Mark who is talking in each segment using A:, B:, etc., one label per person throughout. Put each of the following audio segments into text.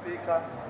A: Speaker.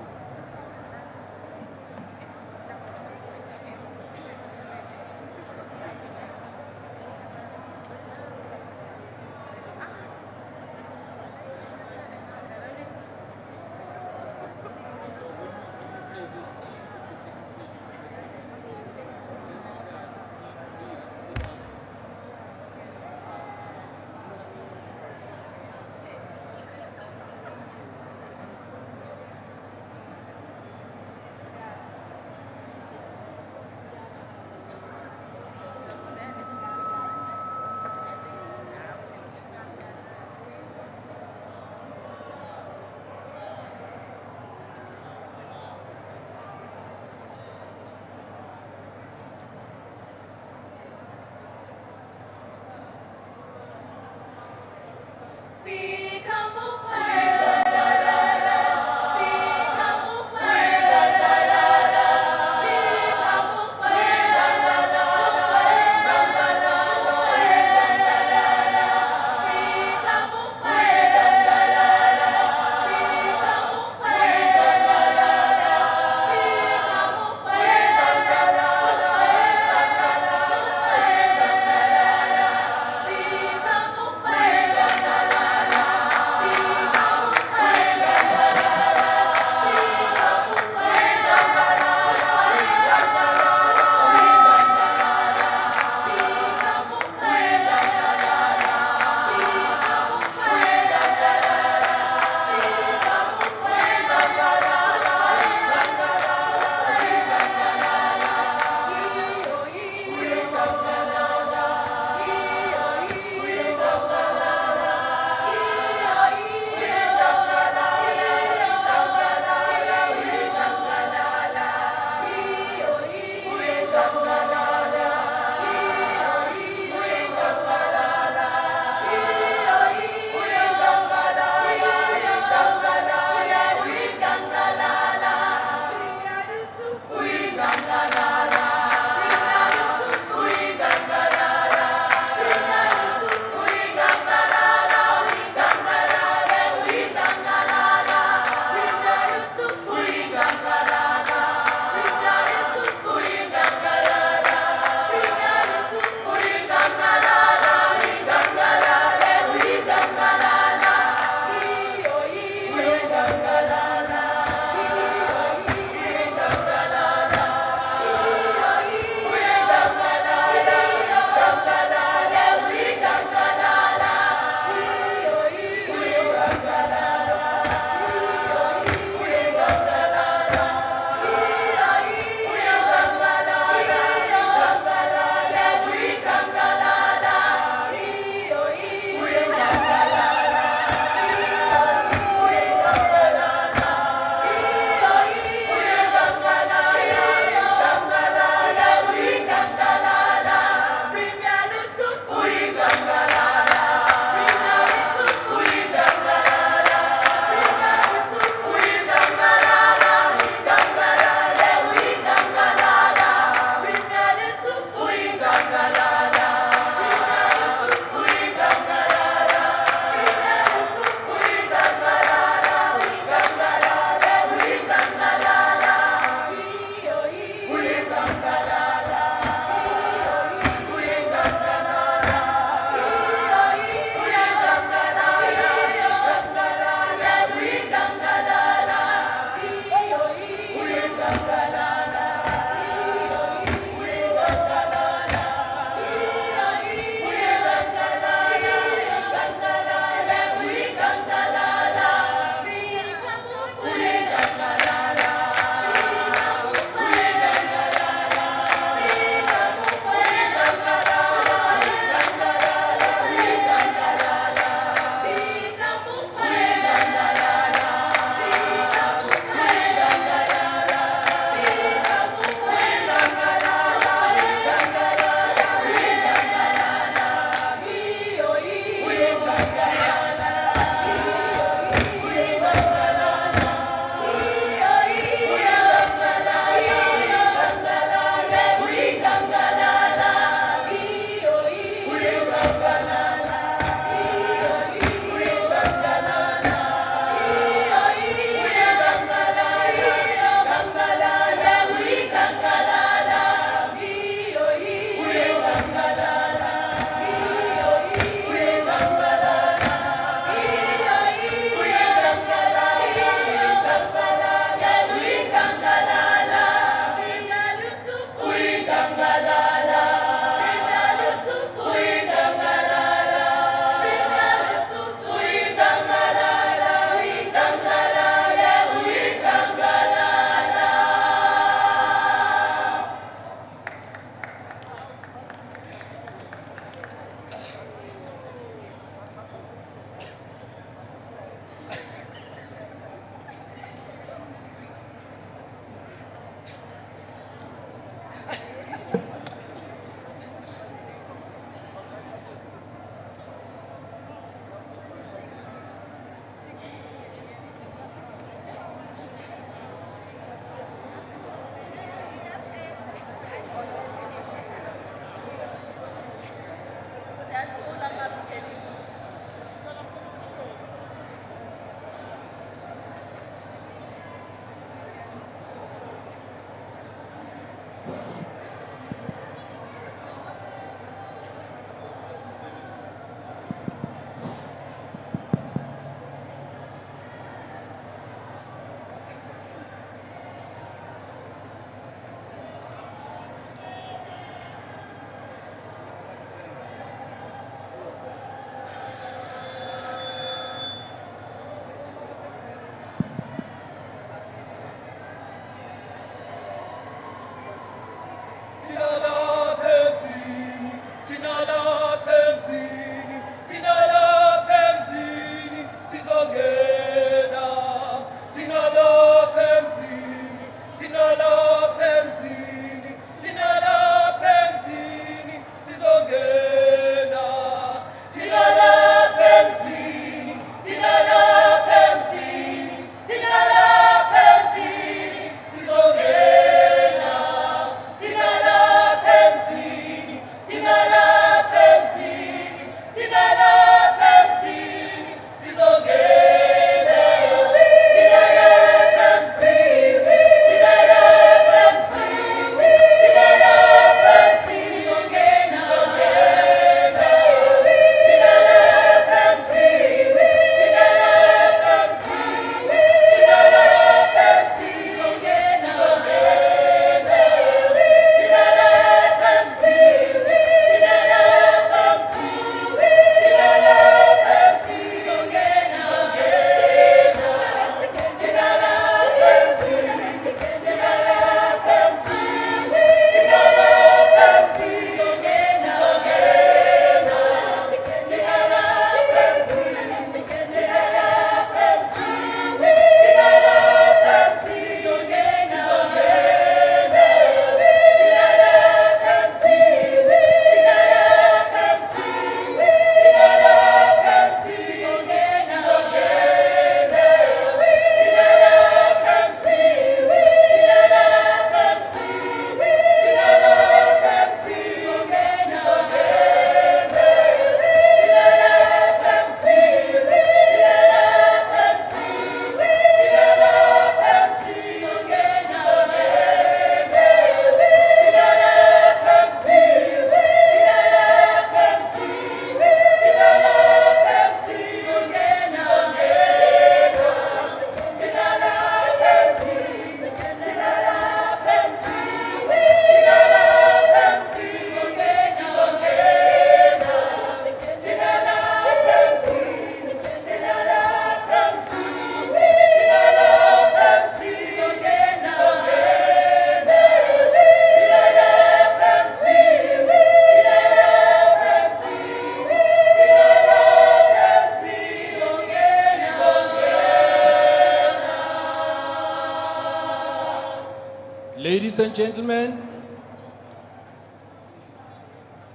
A: Ladies and gentlemen,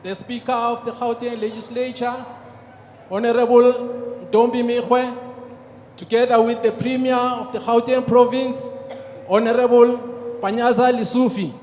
A: the Speaker of the Gauteng Legislature, Honourable Ntombi Mekgwe, together with the Premier of the Gauteng Province, Honourable Panyaza Lesufi.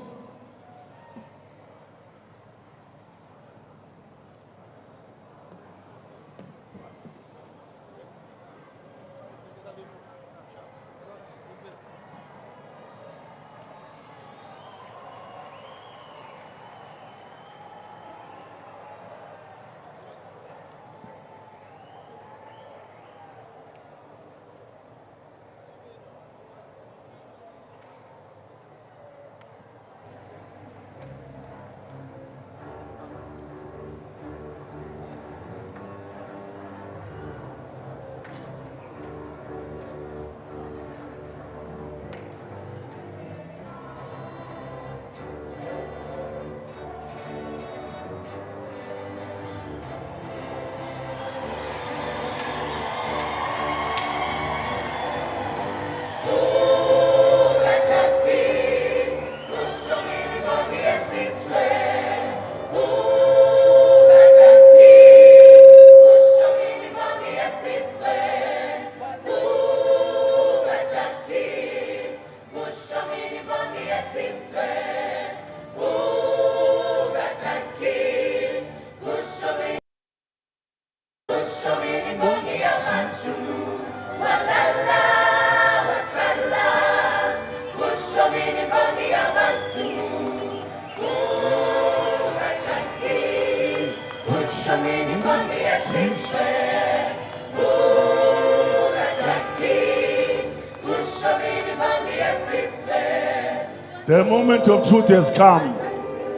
B: The moment of truth has come.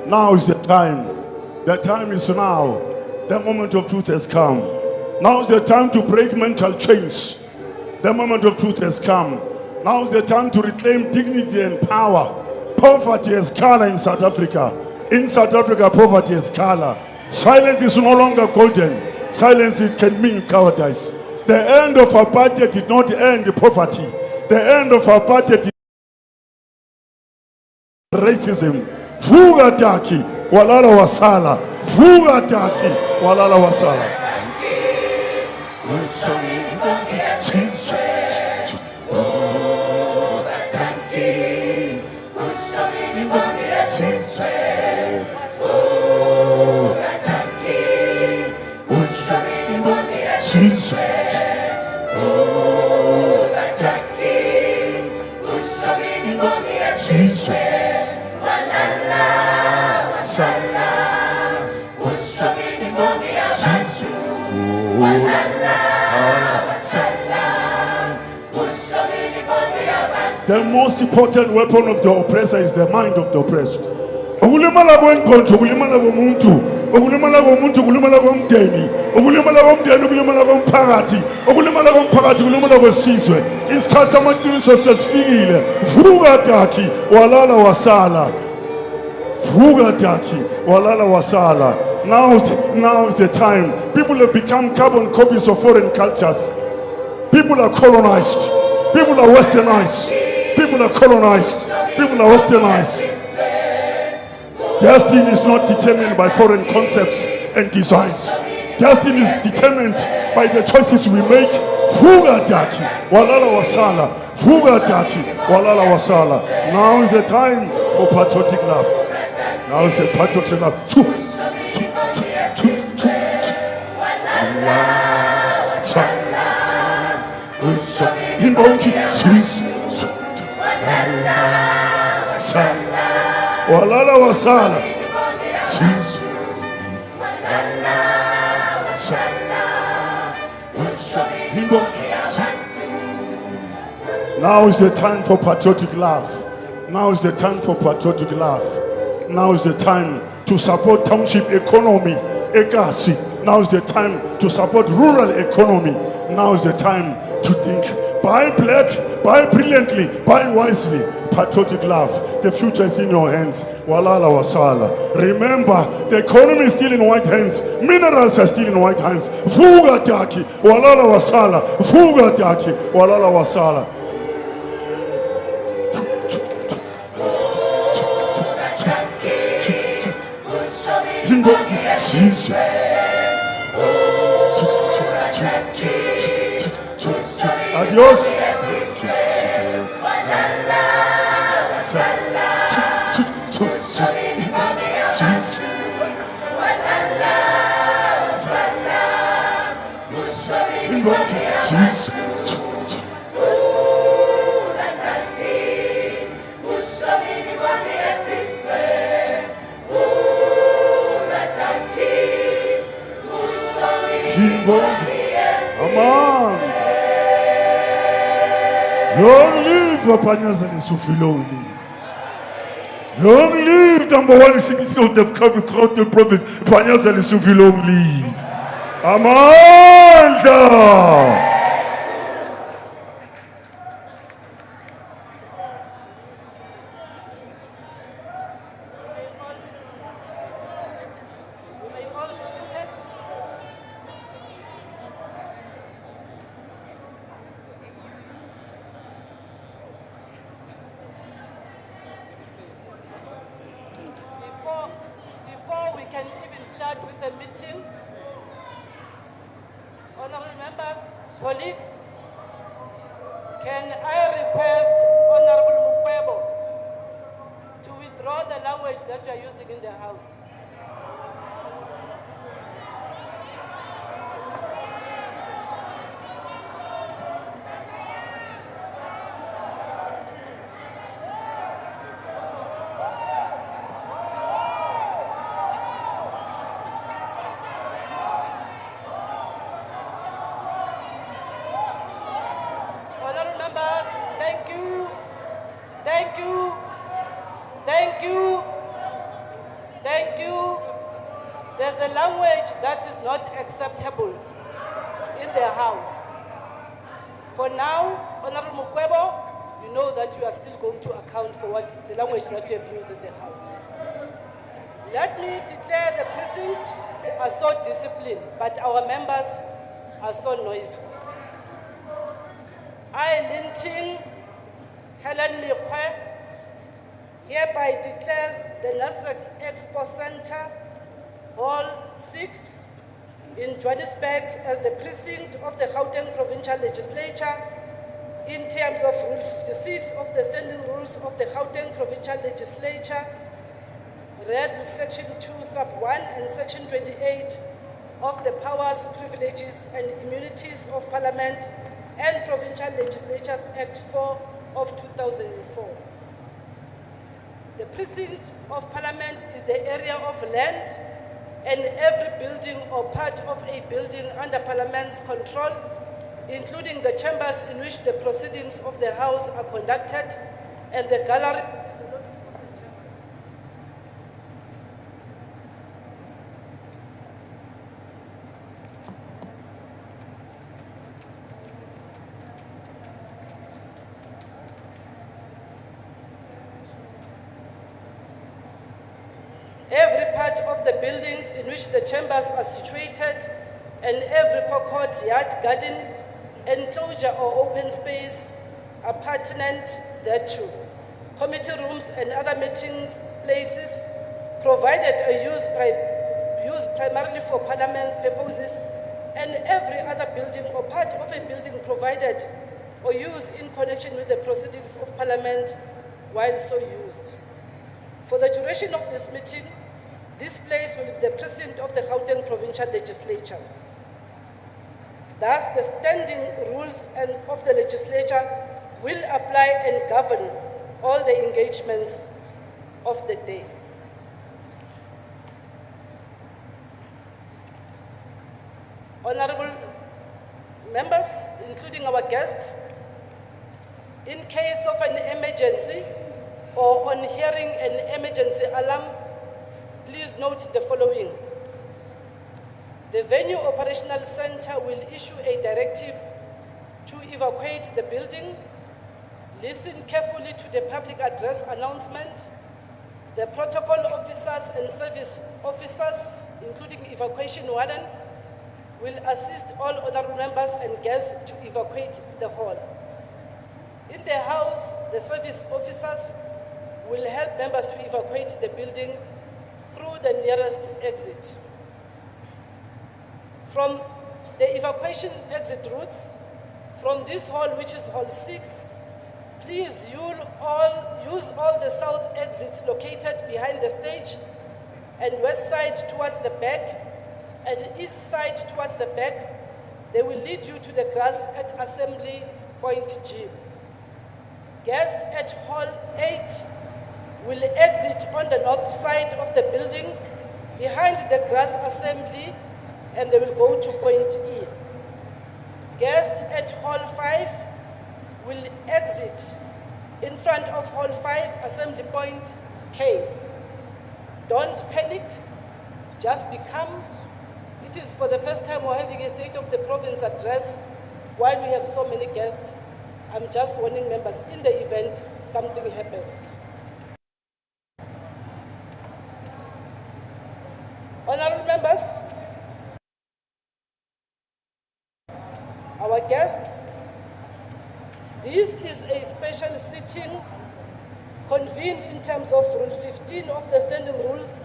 B: Now is the time. The time is now. The moment of truth has come. Now is the time to break mental chains. The moment of truth has come. Now is the time to reclaim dignity and power. Poverty has color in South Africa. In South Africa, poverty has color. Silence is no longer golden. Silence, it can mean cowardice. The end of apartheid did not end poverty. The end of apartheid is racism. Vuga taki, walala wasala. Vuga taki, walala wasala. The most important weapon of the oppressor is the mind of the oppressed. Ukulimala kwenkonzo, ukulimala komuntu, ukulimala komuntu, ukulimala komdeni, ukulimala komdeni, ukulimala komphakathi, ukulimala komphakathi, ukulimala kwesizwe. Isikhathi samaqiniso sesifikile. Vuka taki, walala wasala. Vuka taki, walala wasala. Now is the time. People have become carbon copies of foreign cultures. People are colonized. People are westernized. People are colonized. People are westernized. Destiny is not determined by foreign concepts and designs. Destiny is determined by the choices we make. Vuga daki, walala wasala. Vuga daki, walala wasala. Now is the time for patriotic love. Now is the patriotic love. Walala wasala. Now is the time for patriotic love. Now is the time for patriotic love. Now is the time to support township economy. Ekasi. Now is the time to support rural economy. Now is the time to think. Buy black, buy brilliantly, buy wisely. Patriotic love. The future is in your hands. Walala wasala. Remember, the economy is still in white hands. Minerals are still in white hands. Vuga taki. Walala wasala. Vuga taki. Walala wasala. Imbongi sizwe. Adios. Aman. Long live Panyaza Lesufi, long live. Long live number one citizen of the Gauteng Province, Panyaza Lesufi, long live. Amanda.
C: Before we can even start with the meeting, honorable members, colleagues, can I request Honourable Mekgwe to withdraw the language that you are using in the House? Thank you. There's a language that is not acceptable in the House. For now, Honourable Mekgwe, you know that you are still going to account for what the language that you have used in the House. Let me declare the precinct are so disciplined, but our members are so noisy. I, Linting Helen Mekgwe, hereby declares the Nasrex Expo Center, Hall 6 in Johannesburg as the precinct of the Gauteng Provincial Legislature in terms of Rule 56 of the Standing Rules of the Gauteng Provincial Legislature, read with Section 2, Sub 1 and Section 28 of the Powers, Privileges and Immunities of Parliament and Provincial Legislatures Act 4 of 2004. The precinct of Parliament is the area of land and every building or part of a building under Parliament's control, including the chambers in which the proceedings of the House are conducted and the gallery. Every part of the buildings in which the chambers are situated and every forecourt, yard, garden, enclosure or open space appurtenant thereto, committee rooms and other meetings places, provided are used primarily for Parliament's purposes, and every other building or part of a building provided or used in connection with the proceedings of Parliament while so used. For the duration of this meeting, this place will be the precinct of the Gauteng Provincial Legislature. Thus, the standing rules of the legislature will apply and govern all the engagements of the day. Honorable members, including our guests, in case of an emergency or on hearing an emergency alarm, please note the following. The Venue Operational Center will issue a directive to evacuate the building. Listen carefully to the public address announcement. The protocol officers and service officers, including evacuation warden, will assist all honorable members and guests to evacuate the hall. In the House, the service officers will help members to evacuate the building through the nearest exit. From the evacuation exit routes, from this hall, which is hall 6, please use all the south exits located behind the stage, and west side towards the back, and east side towards the back. They will lead you to the grass at Assembly Point G. Guests at hall 8 will exit on the north side of the building behind the grass assembly, and they will go to point E. Guests at hall 5 will exit in front of hall 5, assembly point K. Don't panic, just be calm. It is for the first time we're having a State of the Province address while we have so many guests. I'm just warning members, in the event something happens. Honourable members, our guest, this is a special sitting convened in terms of Rule 15 of the Standing Rules,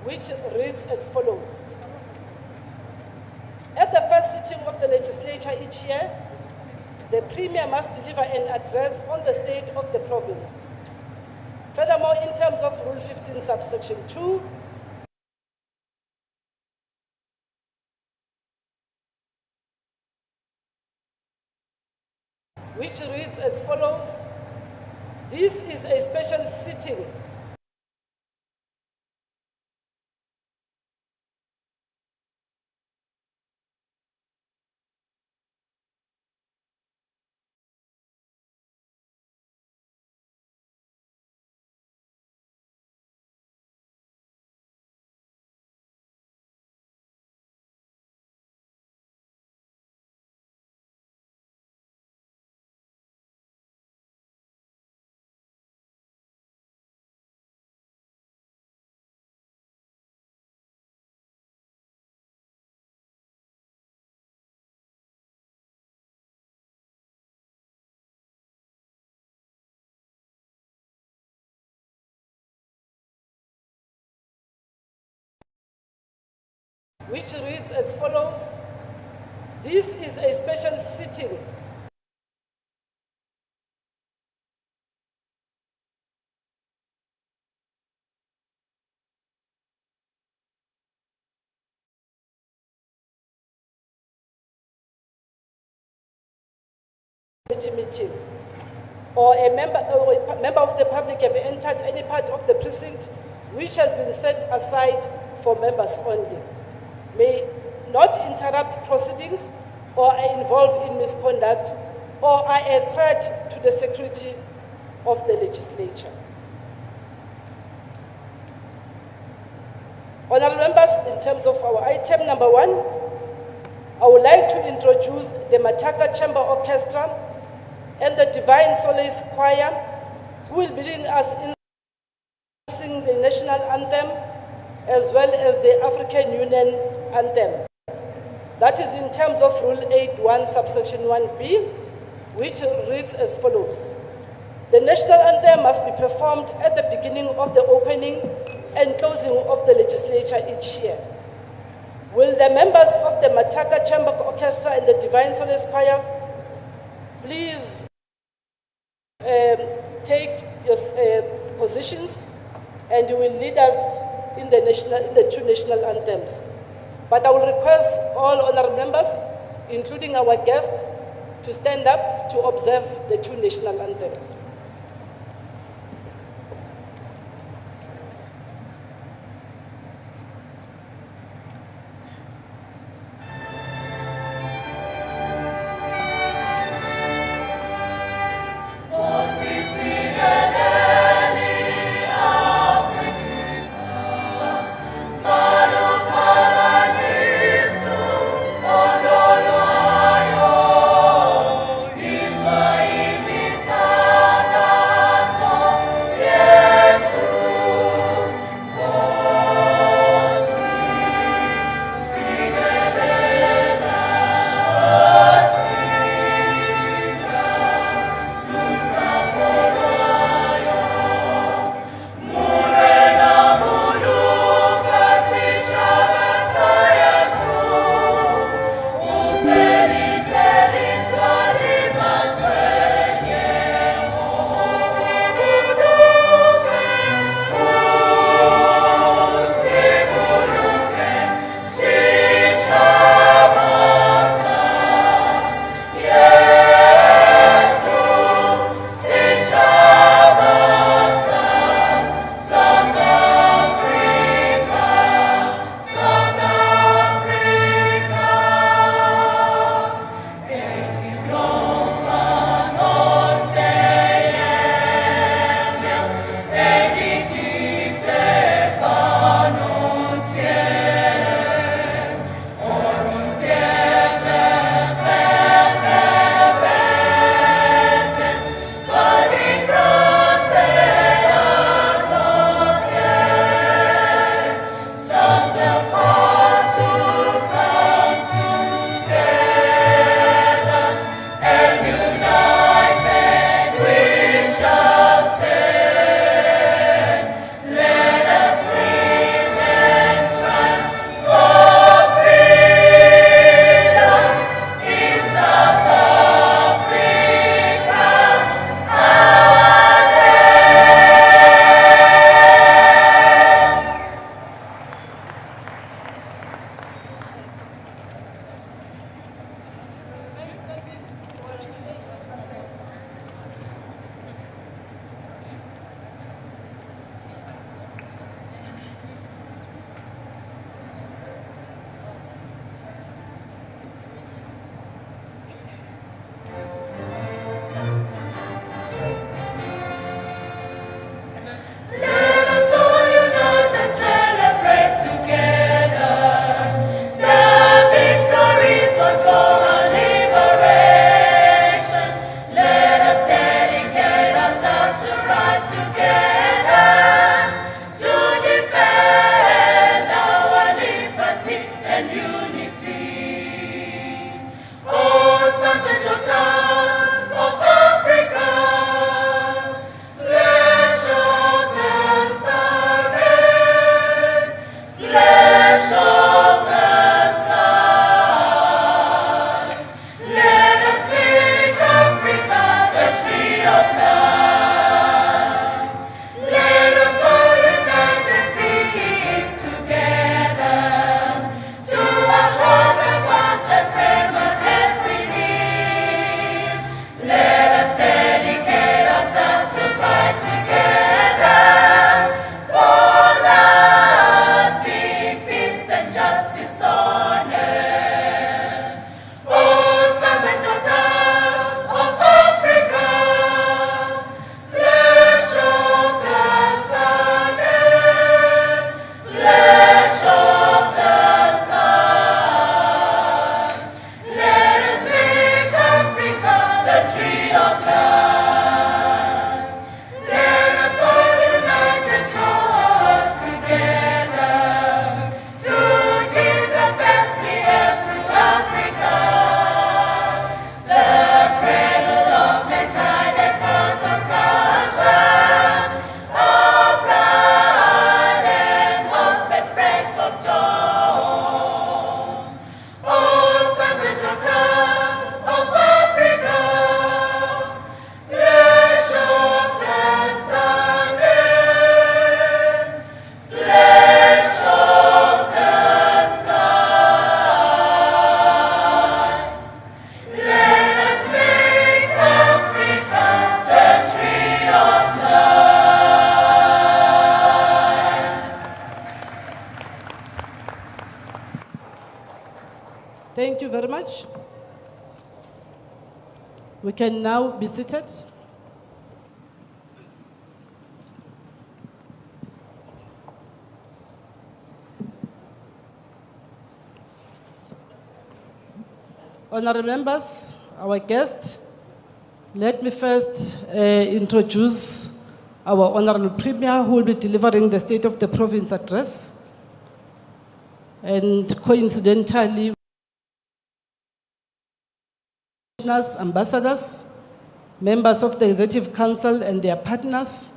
C: which reads as follows. At the first sitting of the legislature each year, the Premier must deliver an address on the state of the province. Furthermore, in terms of Rule 15, subsection 2, which reads as follows. This is a special sitting which reads as follows. This is a special sitting meeting, or a member of the public have entered any part of the precinct which has been set aside for members only, may not interrupt proceedings or are involved in misconduct or are a threat to the security of the legislature. Honourable members, in terms of our item number 1, I would like to introduce the Mataka Chamber Orchestra and the Divine Solace Choir, who will be leading us in singing the national anthem as well as the African Union anthem. That is in terms of Rule 8.1, subsection 1b, which reads as follows. The national anthem must be performed at the beginning of the opening and closing of the legislature each year. Will the members of the Mataka Chamber Orchestra and the Divine Solace Choir please take your positions, and you will lead us in the two national anthems. But I will request all honourable members, including our guests, to stand up to observe the two national anthems.
D: Israel,
C: Thank you very much. We can now be seated. Honourable members, our guest, let me first introduce our Honourable Premier, who will be delivering the State of the Province address. And coincidentally, ambassadors, members of the Executive Council and their partners,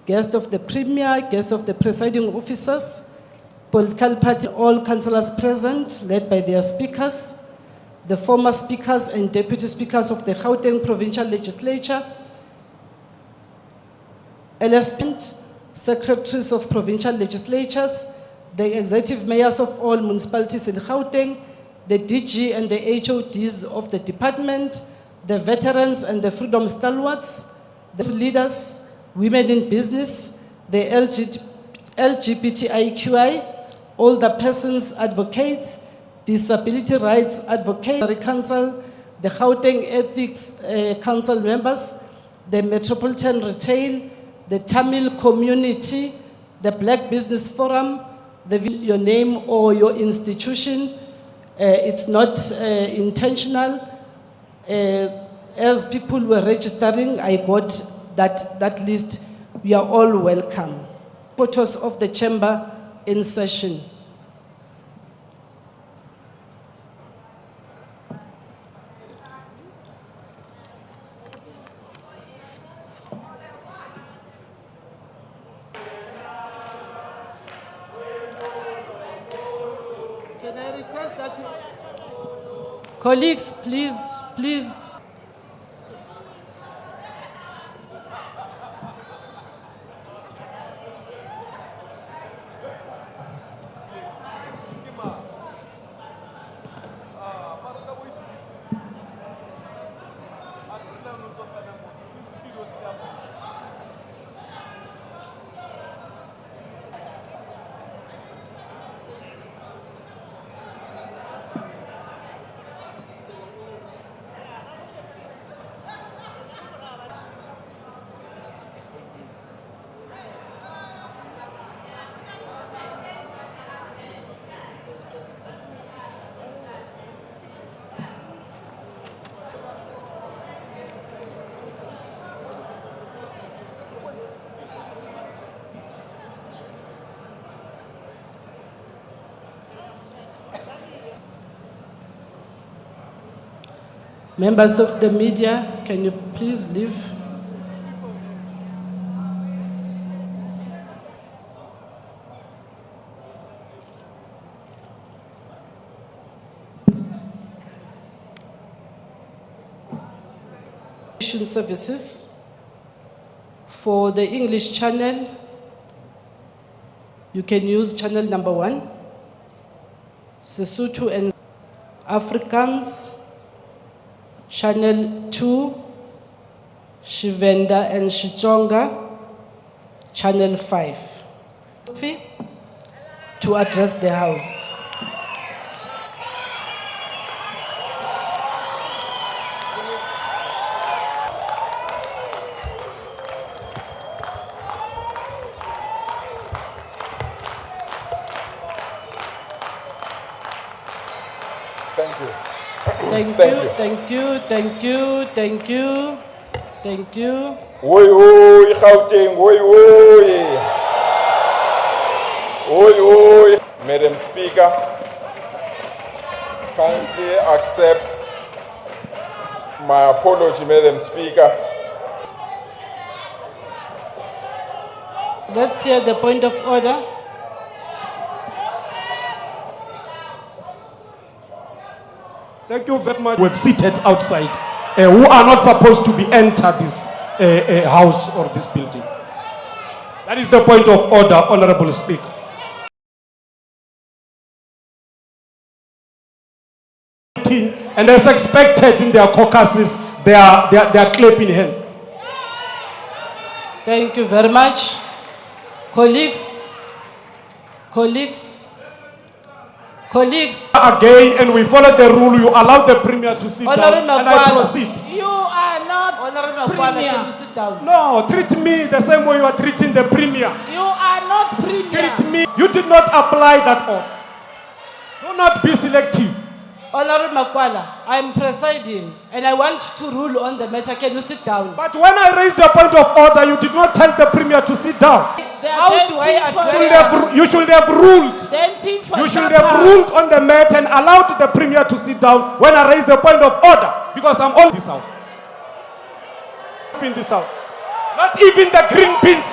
C: guests of the Premier, guests of the presiding officers, political party, all councillors present, led by their speakers, the former speakers and deputy speakers of the Gauteng Provincial Legislature, LSP, secretaries of provincial legislatures, the executive mayors of all municipalities in Gauteng, the DG and the HODs of the department, the veterans and the freedom stalwarts, the leaders, women in business, the LGBTIQI, all the persons advocates, disability rights advocates, the council, the Gauteng Ethics Council members, the Metropolitan Retail, the Tamil community, the Black Business Forum, your name or your institution. It's not intentional. As people were registering, I got that list. We are all welcome. Photos of the chamber in session. Can I request that you... Colleagues, please. Members of the media, can you please leave? Services for the English channel, you can use channel number 1, Sesotho and Afrikaans, channel 2, Shivenda and Xitsonga, channel 5, to address the House. Thank you.
D: Oi, Gauteng, oi. Madam Speaker, kindly accept my apology, Madam Speaker.
C: Let's hear the point of order.
E: Thank you very much. We've seated outside who are not supposed to be entered this house or this building. That is the point of order, Honourable Speaker. And as expected in their caucuses, they are clapping hands.
C: Thank you very much. Colleagues, Colleagues,
E: Again, and we follow the rule, you allow the Premier to sit down,
C: Honourable
E: and I
C: Mekgwe.
E: proceed.
F: You are not
C: Honourable Mekgwe,
F: Premier.
C: can you sit down?
E: No, treat me the same way you are treating the Premier.
F: You are not Premier.
E: Treat me. You did not apply that order. Do not be selective.
C: Honourable Mekgwe, I'm presiding and I want to rule on the matter. Can you sit down?
E: But when I raised the point of order, you did not tell the Premier to sit down.
F: They are
C: How do I
F: dancing for
C: address-
E: You should have ruled.
F: Dancing for
E: You should
F: SOPA.
E: have ruled on the matter and allowed the Premier to sit down when I raised the point of order, because I'm all this house. In this house. Not even the green beans